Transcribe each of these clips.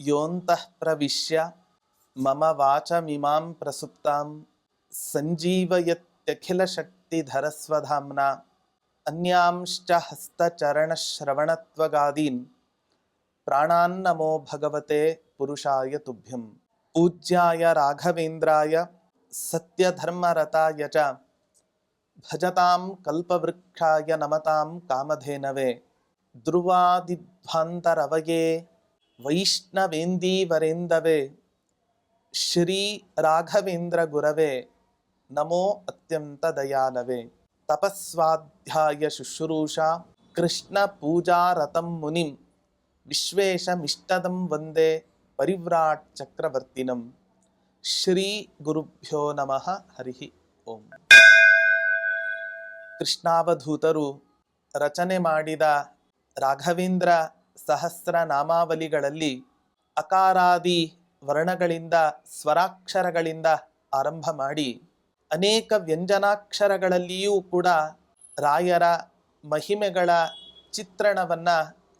ಯೋಂತಃ ಪ್ರವಿಶ್ಯ ಮಮ ವಾಚಮಿಮಾಂ ಪ್ರಸುಪ್ತಾಂ ಸಂಜೀವಯತ್ಯಖಿಲಶಕ್ತಿಧರಸ್ವಧಾಮ್ನ ಅನ್ಯಾಂಶ್ಚ ಹಸ್ತಚರಣಶ್ರವಣತ್ವಗಾದೀನ್ ಪ್ರಾಣಾನ್ನಮೋ ಭಗವತೆ ಪುರುಷಾಯ ತುಭ್ಯಂ. ಪೂಜ್ಯಾಯ ರಾಘವೇಂದ್ರಾಯ ಸತ್ಯಧರ್ಮರತಾಯ ಚ ಭಜತಾಂ ಕಲ್ಪವೃಕ್ಷಾಯ ನಮತಾಂ ಕಾಮಧೇನವೇ. ಧ್ರುವಾದಿಧ್ವಾಂತರವಯೇ ವೈಷ್ಣವೇಂದೀವರೇಂದವೇ ಶ್ರೀ ರಾಘವೇಂದ್ರ ಗುರವೇ ನಮೋ ಅತ್ಯಂತ ದಯಾಲವೇ. ತಪಸ್ವಾಧ್ಯಾಯ ಶುಶ್ರೂಷಾ ಕೃಷ್ಣ ಪೂಜಾರತಂ ಮುನಿಂ ವಿಶ್ವೇಶಮಿಷ್ಟದಂ ವಂದೇ ಪರಿವ್ರಾಟ್ ಚಕ್ರವರ್ತಿನಂ. ಶ್ರೀ ಗುರುಭ್ಯೋ ನಮಃ. ಹರಿ ಓಂ. ಕೃಷ್ಣಾವಧೂತರು ರಚನೆ ಮಾಡಿದ ರಾಘವೇಂದ್ರ ಸಹಸ್ರ ನಾಮಾವಲಿಗಳಲ್ಲಿ ಅಕಾರಾದಿ ವರ್ಣಗಳಿಂದ ಸ್ವರಾಕ್ಷರಗಳಿಂದ ಆರಂಭ ಮಾಡಿ ಅನೇಕ ವ್ಯಂಜನಾಕ್ಷರಗಳಲ್ಲಿಯೂ ಕೂಡ ರಾಯರ ಮಹಿಮೆಗಳ ಚಿತ್ರಣವನ್ನ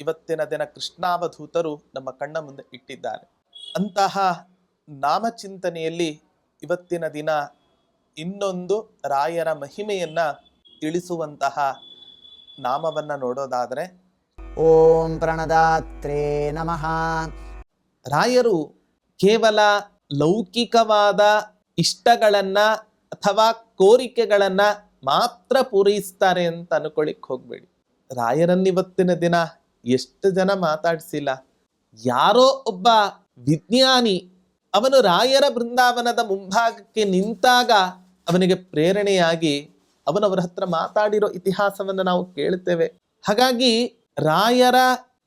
ಇವತ್ತಿನ ದಿನ ಕೃಷ್ಣಾವಧೂತರು ನಮ್ಮ ಕಣ್ಣ ಮುಂದೆ ಇಟ್ಟಿದ್ದಾರೆ. ಅಂತಹ ನಾಮಚಿಂತನೆಯಲ್ಲಿ ಇವತ್ತಿನ ದಿನ ಇನ್ನೊಂದು ರಾಯರ ಮಹಿಮೆಯನ್ನ ತಿಳಿಸುವಂತಹ ನಾಮವನ್ನ ನೋಡೋದಾದರೆ ಓಂ ಪ್ರಣದಾತ್ರೇ ನಮಃ. ರಾಯರು ಕೇವಲ ಲೌಕಿಕವಾದ ಇಷ್ಟಗಳನ್ನ ಅಥವಾ ಕೋರಿಕೆಗಳನ್ನ ಮಾತ್ರ ಪೂರೈಸ್ತಾರೆ ಅಂತ ಅನ್ಕೊಳ್ಳಿಕ್ ಹೋಗ್ಬೇಡಿ. ರಾಯರನ್ನಿವತ್ತಿನ ದಿನ ಎಷ್ಟು ಜನ ಮಾತಾಡ್ಸಿಲ್ಲ. ಯಾರೋ ಒಬ್ಬ ವಿಜ್ಞಾನಿ ಅವನು ರಾಯರ ಬೃಂದಾವನದ ಮುಂಭಾಗಕ್ಕೆ ನಿಂತಾಗ ಅವನಿಗೆ ಪ್ರೇರಣೆಯಾಗಿ ಅವನವರ ಹತ್ರ ಮಾತಾಡಿರೋ ಇತಿಹಾಸವನ್ನು ನಾವು ಕೇಳುತ್ತೇವೆ. ಹಾಗಾಗಿ ರಾಯರ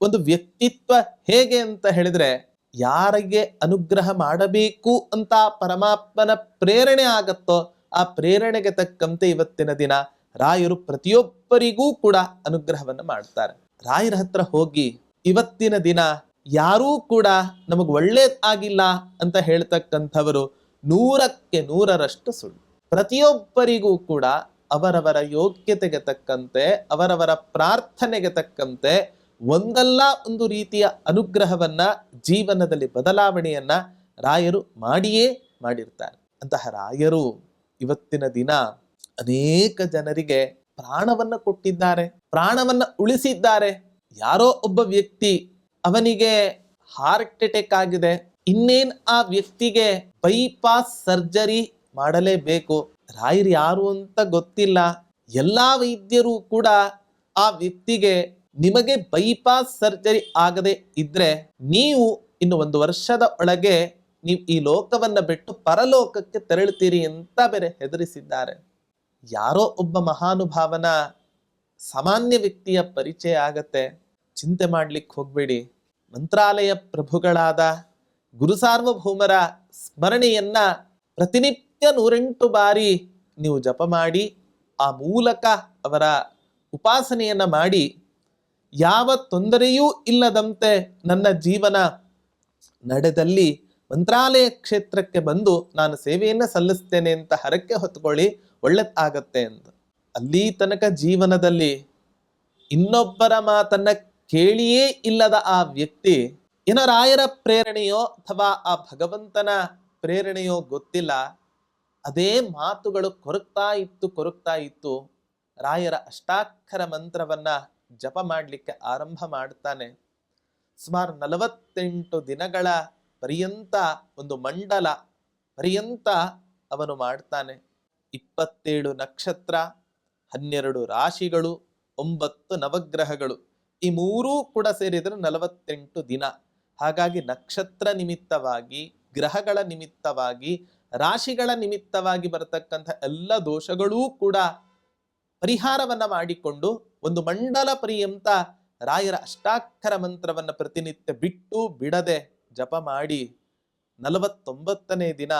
ಒಂದು ವ್ಯಕ್ತಿತ್ವ ಹೇಗೆ ಅಂತ ಹೇಳಿದ್ರೆ, ಯಾರಿಗೆ ಅನುಗ್ರಹ ಮಾಡಬೇಕು ಅಂತ ಪರಮಾತ್ಮನ ಪ್ರೇರಣೆ ಆಗತ್ತೋ ಆ ಪ್ರೇರಣೆಗೆ ತಕ್ಕಂತೆ ಇವತ್ತಿನ ದಿನ ರಾಯರು ಪ್ರತಿಯೊಬ್ಬರಿಗೂ ಕೂಡ ಅನುಗ್ರಹವನ್ನು ಮಾಡ್ತಾರೆ. ರಾಯರ ಹತ್ರ ಹೋಗಿ ಇವತ್ತಿನ ದಿನ ಯಾರೂ ಕೂಡ ನಮಗ್ ಒಳ್ಳೇದಾಗಿಲ್ಲ ಅಂತ ಹೇಳ್ತಕ್ಕಂಥವರು 100ಕ್ಕೆ 100ರಷ್ಟು ಸುಳ್ಳು. ಪ್ರತಿಯೊಬ್ಬರಿಗೂ ಕೂಡ ಅವರವರ ಯೋಗ್ಯತೆಗೆ ತಕ್ಕಂತೆ ಅವರವರ ಪ್ರಾರ್ಥನೆಗೆ ತಕ್ಕಂತೆ ಒಂದಲ್ಲ ಒಂದು ರೀತಿಯ ಅನುಗ್ರಹವನ್ನ ಜೀವನದಲ್ಲಿ ಬದಲಾವಣೆಯನ್ನ ರಾಯರು ಮಾಡಿಯೇ ಮಾಡಿರ್ತಾರೆ. ಅಂತಹ ರಾಯರು ಇವತ್ತಿನ ದಿನ ಅನೇಕ ಜನರಿಗೆ ಪ್ರಾಣವನ್ನ ಕೊಟ್ಟಿದ್ದಾರೆ, ಪ್ರಾಣವನ್ನ ಉಳಿಸಿದ್ದಾರೆ. ಯಾರೋ ಒಬ್ಬ ವ್ಯಕ್ತಿ ಅವನಿಗೆ ಹಾರ್ಟ್ ಅಟ್ಯಾಕ್ ಆಗಿದೆ, ಇನ್ನೇನ್ ಆ ವ್ಯಕ್ತಿಗೆ ಬೈಪಾಸ್ ಸರ್ಜರಿ ಮಾಡಲೇಬೇಕು. ರಾಯರು ಯಾರು ಅಂತ ಗೊತ್ತಿಲ್ಲ. ಎಲ್ಲಾ ವೈದ್ಯರು ಕೂಡ ಆ ವ್ಯಕ್ತಿಗೆ ನಿಮಗೆ ಬೈಪಾಸ್ ಸರ್ಜರಿ ಆಗದೆ ಇದ್ರೆ ನೀವು ಇನ್ನು 1 ವರ್ಷದ ಒಳಗೆ ನೀವು ಈ ಲೋಕವನ್ನ ಬಿಟ್ಟು ಪರಲೋಕಕ್ಕೆ ತೆರಳುತ್ತೀರಿ ಅಂತ ಬೇರೆ ಹೆದರಿಸಿದ್ದಾರೆ. ಯಾರೋ ಒಬ್ಬ ಮಹಾನುಭಾವನ ಸಾಮಾನ್ಯ ವ್ಯಕ್ತಿಯ ಪರಿಚಯ ಆಗತ್ತೆ, ಚಿಂತೆ ಮಾಡ್ಲಿಕ್ಕೆ ಹೋಗ್ಬೇಡಿ. ಮಂತ್ರಾಲಯ ಪ್ರಭುಗಳಾದ ಗುರು ಸಾರ್ವಭೌಮರ ಸ್ಮರಣೆಯನ್ನ ಪ್ರತಿನಿತ್ಯ 108 ಬಾರಿ ನೀವು ಜಪ ಮಾಡಿ ಆ ಮೂಲಕ ಅವರ ಉಪಾಸನೆಯನ್ನ ಮಾಡಿ ಯಾವ ತೊಂದರೆಯೂ ಇಲ್ಲದಂತೆ ನನ್ನ ಜೀವನ ನಡೆದಲ್ಲಿ ಮಂತ್ರಾಲಯ ಕ್ಷೇತ್ರಕ್ಕೆ ಬಂದು ನಾನು ಸೇವೆಯನ್ನ ಸಲ್ಲಿಸ್ತೇನೆ ಅಂತ ಹರಕೆ ಹೊತ್ಕೊಳ್ಳಿ, ಒಳ್ಳೆದಾಗತ್ತೆ ಅಂತ. ಅಲ್ಲಿ ತನಕ ಜೀವನದಲ್ಲಿ ಇನ್ನೊಬ್ಬರ ಮಾತನ್ನ ಕೇಳಿಯೇ ಇಲ್ಲದ ಆ ವ್ಯಕ್ತಿ ಏನೋ ರಾಯರ ಪ್ರೇರಣೆಯೋ ಅಥವಾ ಆ ಭಗವಂತನ ಪ್ರೇರಣೆಯೋ ಗೊತ್ತಿಲ್ಲ, ಅದೇ ಮಾತುಗಳು ಕೊರಗ್ತಾ ಇತ್ತು. ರಾಯರ ಅಷ್ಟಾಕ್ಷರ ಮಂತ್ರವನ್ನ ಜಪ ಮಾಡಲಿಕ್ಕೆ ಆರಂಭ ಮಾಡ್ತಾನೆ. ಸುಮಾರು 48 ದಿನಗಳ ಪರ್ಯಂತ ಒಂದು ಮಂಡಲ ಪರ್ಯಂತ ಅವನು ಮಾಡ್ತಾನೆ. 27 ನಕ್ಷತ್ರ, 12 ರಾಶಿಗಳು, 9 ನವಗ್ರಹಗಳು, ಈ 3 ಕೂಡ ಸೇರಿದರೆ 48 ದಿನ. ಹಾಗಾಗಿ ನಕ್ಷತ್ರ ನಿಮಿತ್ತವಾಗಿ, ಗ್ರಹಗಳ ನಿಮಿತ್ತವಾಗಿ, ರಾಶಿಗಳ ನಿಮಿತ್ತವಾಗಿ ಬರತಕ್ಕಂಥ ಎಲ್ಲ ದೋಷಗಳೂ ಕೂಡ ಪರಿಹಾರವನ್ನ ಮಾಡಿಕೊಂಡು ಒಂದು ಮಂಡಲ ಪರ್ಯಂತ ರಾಯರ ಅಷ್ಟಾಕ್ಷರ ಮಂತ್ರವನ್ನ ಪ್ರತಿನಿತ್ಯ ಬಿಟ್ಟು ಬಿಡದೆ ಜಪ ಮಾಡಿ 49ನೇ ದಿನ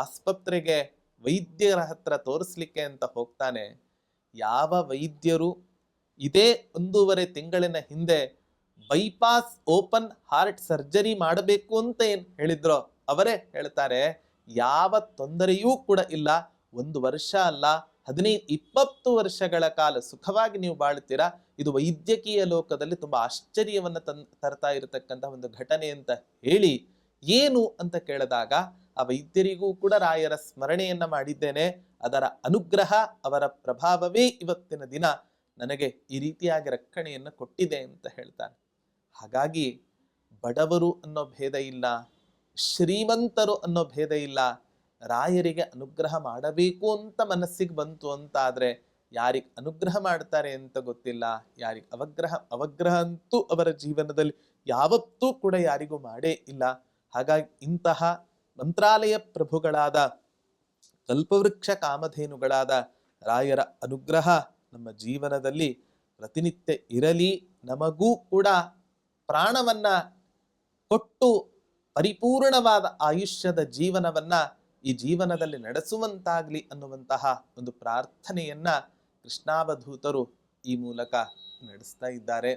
ಆಸ್ಪತ್ರೆಗೆ ವೈದ್ಯರ ಹತ್ರ ತೋರಿಸ್ಲಿಕ್ಕೆ ಅಂತ ಹೋಗ್ತಾನೆ. ಯಾವ ವೈದ್ಯರು ಇದೇ 1.5 ತಿಂಗಳಿನ ಹಿಂದೆ ಬೈಪಾಸ್ ಓಪನ್ ಹಾರ್ಟ್ ಸರ್ಜರಿ ಮಾಡಬೇಕು ಅಂತ ಏನ್ ಹೇಳಿದ್ರೋ ಅವರೇ ಹೇಳ್ತಾರೆ, ಯಾವ ತೊಂದರೆಯೂ ಕೂಡ ಇಲ್ಲ. 1 ವರ್ಷ ಅಲ್ಲ, 20 ವರ್ಷಗಳ ಕಾಲ ಸುಖವಾಗಿ ನೀವು ಬಾಳ್ತೀರಾ. ಇದು ವೈದ್ಯಕೀಯ ಲೋಕದಲ್ಲಿ ತುಂಬಾ ಆಶ್ಚರ್ಯವನ್ನ ತರ್ತಾ ಇರತಕ್ಕಂಥ ಒಂದು ಘಟನೆ ಅಂತ ಹೇಳಿ, ಏನು ಅಂತ ಕೇಳಿದಾಗ ಆ ವೈದ್ಯರಿಗೂ ಕೂಡ ರಾಯರ ಸ್ಮರಣೆಯನ್ನ ಮಾಡಿದ್ದೇನೆ, ಅದರ ಅನುಗ್ರಹ, ಅವರ ಪ್ರಭಾವವೇ ಇವತ್ತಿನ ದಿನ ನನಗೆ ಈ ರೀತಿಯಾಗಿ ರಕ್ಷಣೆಯನ್ನು ಕೊಟ್ಟಿದೆ ಅಂತ ಹೇಳ್ತಾನೆ. ಹಾಗಾಗಿ ಬಡವರು ಅನ್ನೋ ಭೇದ ಇಲ್ಲ, ಶ್ರೀಮಂತರು ಅನ್ನೋ ಭೇದ ಇಲ್ಲ. ರಾಯರಿಗೆ ಅನುಗ್ರಹ ಮಾಡಬೇಕು ಅಂತ ಮನಸ್ಸಿಗೆ ಬಂತು ಅಂತ ಆದ್ರೆ ಯಾರಿಗೆ ಅನುಗ್ರಹ ಮಾಡ್ತಾರೆ ಅಂತ ಗೊತ್ತಿಲ್ಲ, ಯಾರಿಗೆ ಅವಗ್ರಹ ಅಂತೂ ಅವರ ಜೀವನದಲ್ಲಿ ಯಾವತ್ತೂ ಕೂಡ ಯಾರಿಗೂ ಮಾಡೇ ಇಲ್ಲ. ಹಾಗಾಗಿ ಇಂತಹ ಮಂತ್ರಾಲಯ ಪ್ರಭುಗಳಾದ ಕಲ್ಪವೃಕ್ಷ ಕಾಮಧೇನುಗಳಾದ ರಾಯರ ಅನುಗ್ರಹ ನಮ್ಮ ಜೀವನದಲ್ಲಿ ಪ್ರತಿನಿತ್ಯ ಇರಲಿ. ನಮಗೂ ಕೂಡ ಪ್ರಾಣವನ್ನ ಕೊಟ್ಟು ಪರಿಪೂರ್ಣವಾದ ಆಯುಷ್ಯದ ಜೀವನವನ್ನ ಈ ಜೀವನದಲ್ಲಿ ನಡೆಸುವಂತಾಗ್ಲಿ ಅನ್ನುವಂತಹ ಒಂದು ಪ್ರಾರ್ಥನೆಯನ್ನ ಕೃಷ್ಣಾವಧೂತರು ಈ ಮೂಲಕ ನಡೆಸ್ತಾ ಇದ್ದಾರೆ.